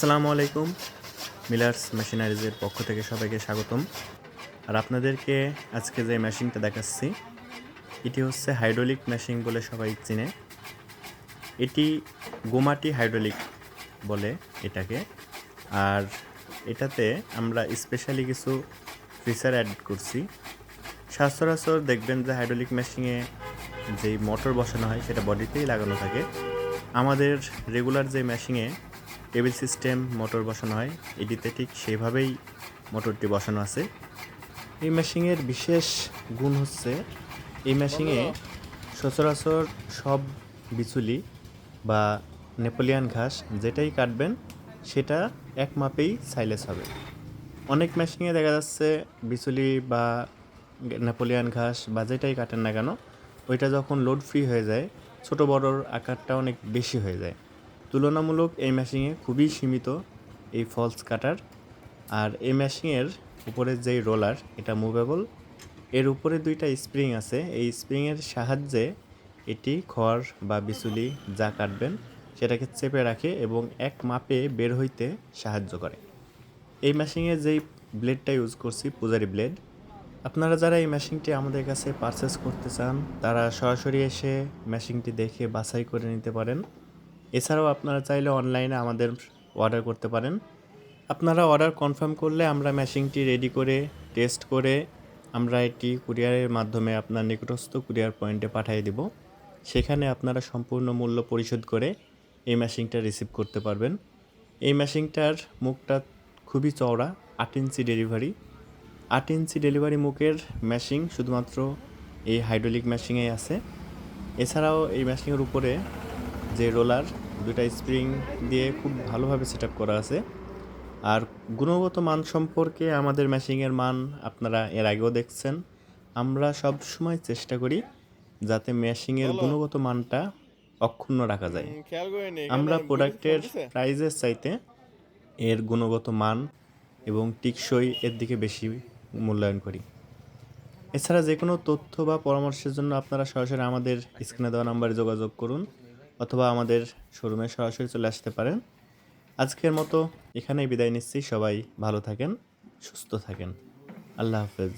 আসসালামু আলাইকুম। মিলার্স মেশিনারিজের পক্ষ থেকে সবাইকে স্বাগতম। আর আপনাদেরকে আজকে যে মেশিনটা দেখাচ্ছি, এটি হচ্ছে হাইড্রোলিক মেশিন বলে সবাই চিনে। এটি গোমাটি হাইড্রোলিক বলে এটাকে। আর এটাতে আমরা স্পেশালি কিছু ফিচার অ্যাড করছি। সচরাচর দেখবেন যে হাইড্রোলিক মেশিনে যেই মোটর বসানো হয় সেটা বডিতেই লাগানো থাকে। আমাদের রেগুলার যে মেশিনে টেবিল সিস্টেম মোটর বসানো হয়, এটিতে ঠিক সেভাবেই মোটরটি বসানো আছে। এই মেশিনের বিশেষ গুণ হচ্ছে, এই মেশিনে সচরাচর সব বিচুলি বা নেপোলিয়ান ঘাস যেটাই কাটবেন সেটা এক মাপেই সাইলেজ হবে। অনেক মেশিনে দেখা যাচ্ছে বিচুলি বা নেপোলিয়ান ঘাস বা যেটাই কাটেন না কেন, ওইটা যখন লোড ফ্রি হয়ে যায় ছোট বড়র আকারটা অনেক বেশি হয়ে যায়। তুলনামূলক এই মেশিনে খুবই সীমিত এই ফলস কাটার। আর এই মেশিনের উপরের যেই রোলার, এটা মুভেবল। এর উপরে দুইটা স্প্রিং আছে, এই স্প্রিংয়ের সাহায্যে এটি খড় বা বিচুলি যা কাটবেন সেটাকে চেপে রাখে এবং এক মাপে বের হইতে সাহায্য করে। এই মেশিনে যেই ব্লেডটা ইউজ করছি, পূজারি ব্লেড। আপনারা যারা এই মেশিনটি আমাদের কাছে পারচেস করতে চান তারা সরাসরি এসে মেশিনটি দেখে বাছাই করে নিতে পারেন। এছাড়াও আপনারা চাইলে অনলাইনে আমাদের অর্ডার করতে পারেন। আপনারা অর্ডার কনফার্ম করলে আমরা মেশিনটি রেডি করে টেস্ট করে আমরা এটি কুরিয়ারের মাধ্যমে আপনার নিকটস্থ কুরিয়ার পয়েন্টে পাঠিয়ে দেব। সেখানে আপনারা সম্পূর্ণ মূল্য পরিশোধ করে এই মেশিনটা রিসিভ করতে পারবেন। এই মেশিনটার মুখটা খুবই চওড়া, 8 ইঞ্চি ডেলিভারি। 8 ইঞ্চি ডেলিভারি মুখের মেশিন শুধুমাত্র এই হাইড্রোলিক মেশিনেই আছে। এছাড়াও এই মেশিনের উপরে যে রোলার, দুটা স্প্রিং দিয়ে খুব ভালোভাবে সেট আপ করা আছে। আর গুণগত মান সম্পর্কে আমাদের মেশিনের মান আপনারা এর আগেও দেখছেন। আমরা সব সময় চেষ্টা করি যাতে মেশিনের গুণগত মানটা অক্ষুণ্ণ রাখা যায়। খেয়াল করিনি এখানে আমরা বুড়িতে ফোন প্রোডাক্টের দিছে। প্রাইজের চাইতে এর গুণগত মান এবং টিকসই এর দিকে বেশি মূল্যায়ন করি। এছাড়া যে কোনো তথ্য বা পরামর্শের জন্য আপনারা সরাসরি আমাদের স্ক্রিনে দেওয়া নাম্বারে যোগাযোগ করুন অথবা আমাদের শোরুমে সরাসরি চলে আসতে পারেন। আজকের মতো এখানেই বিদায় নিচ্ছি। সবাই ভালো থাকেন, সুস্থ থাকেন। আল্লাহ হাফেজ।